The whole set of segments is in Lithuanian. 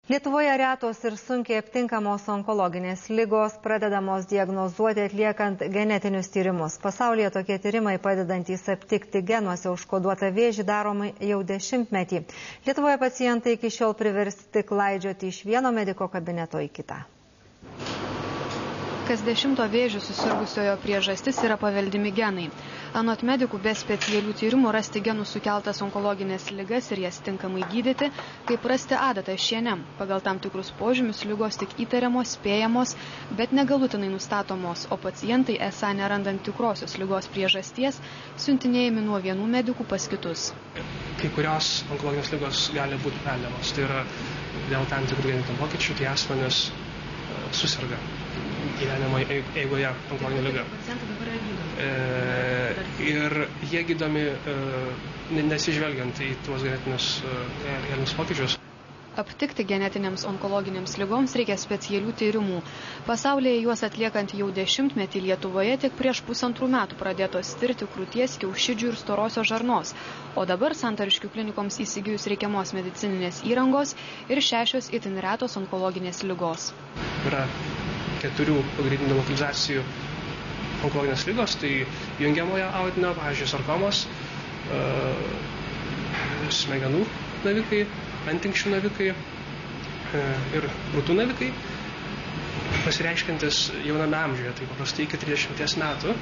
Lietuvoje retos ir sunkiai aptinkamos onkologinės ligos pradedamos diagnozuoti atliekant genetinius tyrimus. Pasaulyje tokie tyrimai padedantys aptikti genuose užkoduotą vėžį daromi jau 10-metį. Lietuvoje pacientai iki šiol priversti klaidžioti iš vieno mediko kabineto į kitą. Kas 10 vėžių susirgusiojo priežastis yra paveldimi genai. Anot medikų be specialių tyrimų rasti genų sukeltas onkologinės ligas ir jas tinkamai gydyti, kaip rasti adatą šiene. Pagal tam tikrus požymius ligos tik įtariamos, spėjamos, bet negalutinai nustatomos, o pacientai esą nerandant tikrosios ligos priežasties, siuntinėjami nuo vienų medikų pas kitus. Kai kurios onkologinės ligos gali būti paveldimos. Tai yra dėl tam tikrų genetinių pokyčių, tai asmenys susirga gyvenimo eigoje onkologinė liga. Pacientai dabar yra gydomi. Ir jie gydomi nesižvelgiant į tuos genetinius pokyčius. Aptikti genetinėms onkologinėms ligoms reikia specialių tyrimų. Pasaulyje juos atliekant jau 10-metį, Lietuvoje tik prieš 1,5 metų pradėtos tirti krūties, kiaušidžių ir storosios žarnos. O dabar Santariškių klinikoms įsigijus reikiamos medicininės įrangos ir 6 itin retos onkologinės ligos. Yra 4 pagrindinių lokalizacijų onkologinės ligos, tai jungiamojo audinio, pavyzdžiui, sarkomos, smegenų navikai, antinkščių navikai ir krūtų navikai, pasireiškiantis jauname amžiuje, tai paprastai iki 30 metų.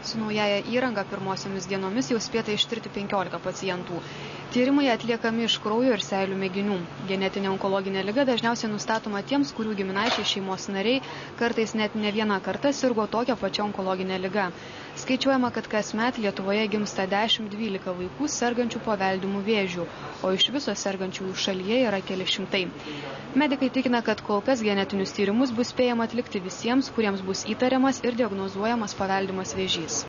Su naujaja įranga pirmosiomis dienomis jau spėta ištirti 15 pacientų. Tyrimai atliekami iš kraujo ir seilių mėginių. Genetinė onkologinė liga dažniausiai nustatoma tiems, kurių giminaičiai šeimos nariai kartais net ne vieną kartą sirgo tokią pačią onkologinę ligą. Skaičiuojama, kad kasmet Lietuvoje gimsta 10-12 vaikų sergančių paveldimų vėžių, o iš viso sergančiųjų šalyje yra keli šimtai. Medikai tikina, kad kol kas genetinius tyrimus bus spėjama atlikti visiems, kuriems bus įtariamas ir diagnozuojamas paveldimas vėžys.